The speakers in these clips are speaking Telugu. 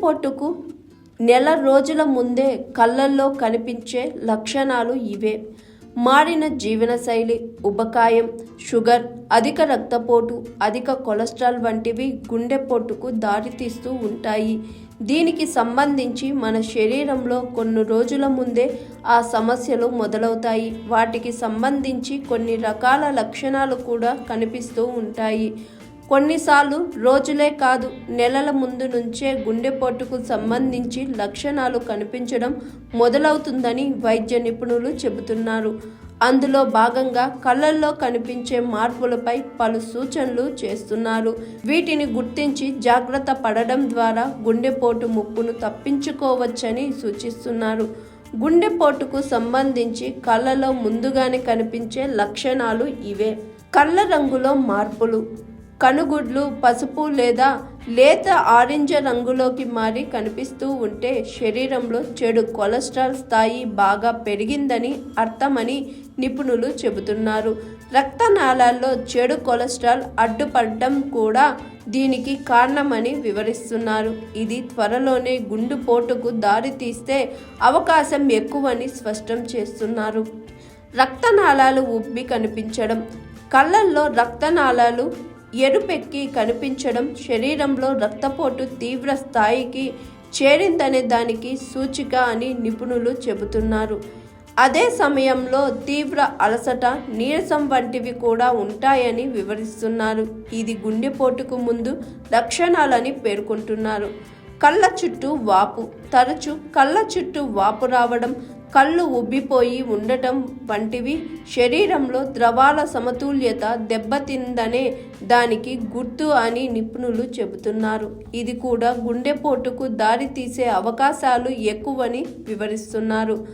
గుండెపోటుకు నెల రోజుల ముందే కళ్ళల్లో కనిపించే లక్షణాలు ఇవే. మారిన జీవనశైలి, ఉబకాయం, షుగర్, అధిక రక్తపోటు, అధిక కొలెస్ట్రాల్ వంటివి గుండెపోటుకు దారితీస్తూ ఉంటాయి. దీనికి సంబంధించి మన శరీరంలో కొన్ని రోజుల ముందే ఆ సమస్యలు మొదలవుతాయి. వాటికి సంబంధించి కొన్ని రకాల లక్షణాలు కూడా కనిపిస్తూ ఉంటాయి. కొన్నిసార్లు రోజులే కాదు, నెలల ముందు నుంచే గుండెపోటుకు సంబంధించి లక్షణాలు కనిపించడం మొదలవుతుందని వైద్య నిపుణులు చెబుతున్నారు. అందులో భాగంగా కళ్ళల్లో కనిపించే మార్పులపై పలు సూచనలు చేస్తున్నారు. వీటిని గుర్తించి జాగ్రత్త పడడం ద్వారా గుండెపోటు ముప్పును తప్పించుకోవచ్చని సూచిస్తున్నారు. గుండెపోటుకు సంబంధించి కళ్ళలో ముందుగానే కనిపించే లక్షణాలు ఇవే. కళ్ళ రంగులో మార్పులు. కనుగుడ్లు పసుపు లేదా లేత ఆరెంజ్ రంగులోకి మారి కనిపిస్తూ ఉంటే శరీరంలో చెడు కొలెస్ట్రాల్ స్థాయి బాగా పెరిగిందని అర్థమని నిపుణులు చెబుతున్నారు. రక్తనాళాల్లో చెడు కొలెస్ట్రాల్ అడ్డుపడడం కూడా దీనికి కారణమని వివరిస్తున్నారు. ఇది త్వరలోనే గుండెపోటుకు దారితీస్తే అవకాశం ఎక్కువని స్పష్టం చేస్తున్నారు. రక్తనాళాలు ఉబ్బి కనిపించడం. కళ్ళల్లో రక్తనాళాలు ఎరుపెక్కి కనిపించడం శరీరంలో రక్తపోటు తీవ్ర స్థాయికి చేరిందనే దానికి సూచిక అని నిపుణులు చెబుతున్నారు. అదే సమయంలో తీవ్ర అలసట, నీరసం వంటివి కూడా ఉంటాయని వివరిస్తున్నారు. ఇది గుండెపోటుకు ముందు లక్షణాలని పేర్కొంటున్నారు. కళ్ళ చుట్టూ వాపు. తరచూ కళ్ళ చుట్టూ వాపు రావడం, కళ్ళు ఉబ్బిపోయి ఉండటం వంటివి శరీరంలో ద్రవాల సమతుల్యత దెబ్బతిందనే దానికి గుర్తు అని నిపుణులు చెబుతున్నారు. ఇది కూడా గుండెపోటుకు దారితీసే అవకాశాలు ఎక్కువని వివరిస్తున్నారు.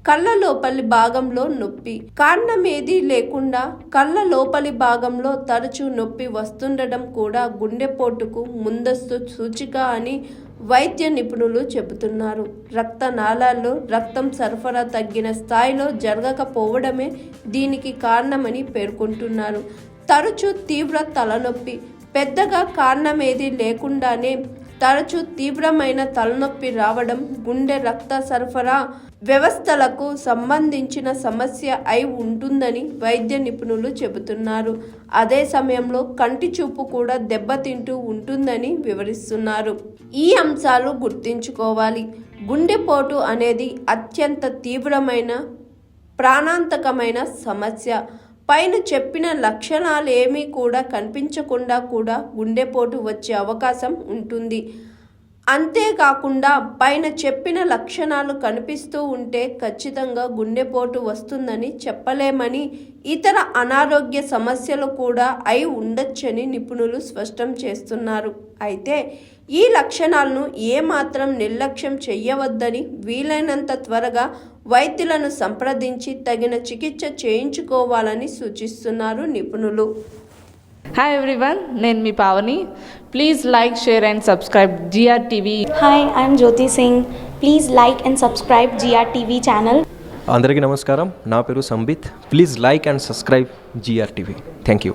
కళ్ళ లోపలి భాగంలో నొప్పి. కారణమేదీ లేకుండా కళ్ళ లోపలి భాగంలో తరచూ నొప్పి వస్తుండటం కూడా గుండెపోటుకు ముందస్తు సూచిక అని వైద్య నిపుణులు చెబుతున్నారు. రక్తనాళాల్లో రక్తం సరఫరా తగ్గిన స్థాయిలో జరగకపోవడమే దీనికి కారణమని పేర్కొంటున్నారు. తరచూ తీవ్ర తలనొప్పి. పెద్దగా కారణమేదీ లేకుండానే తరచూ తీవ్రమైన తలనొప్పి రావడం గుండె రక్త సరఫరా వ్యవస్థలకు సంబంధించిన సమస్య అయి ఉంటుందని వైద్య నిపుణులు చెబుతున్నారు. అదే సమయంలో కంటి చూపు కూడా దెబ్బతింటూ ఉంటుందని వివరిస్తున్నారు. ఈ అంశాలు గుర్తుంచుకోవాలి. గుండెపోటు అనేది అత్యంత తీవ్రమైన, ప్రాణాంతకమైన సమస్య. పైన చెప్పిన లక్షణాలేమీ కూడా కనిపించకుండా కూడా గుండెపోటు వచ్చే అవకాశం ఉంటుంది. అంతేకాకుండా పైన చెప్పిన లక్షణాలు కనిపిస్తూ ఉంటే ఖచ్చితంగా గుండెపోటు వస్తుందని చెప్పలేమని, ఇతర అనారోగ్య సమస్యలు కూడా అయి ఉండొచ్చని నిపుణులు స్పష్టం చేస్తున్నారు. అయితే ఈ లక్షణాలను ఏమాత్రం నిర్లక్ష్యం చేయవద్దని, వీలైనంత త్వరగా వైద్యులను సంప్రదించి తగిన చికిత్స చేయించుకోవాలని సూచిస్తున్నారు నిపుణులు. Hi everyone, నేను మీ Pavani. Please like, share and subscribe GRTV. Hi, I'm Jyoti Singh. Please like and subscribe GRTV channel. అందరికీ నమస్కారం. నా పేరు Sambit. Please like and subscribe GRTV. Thank you.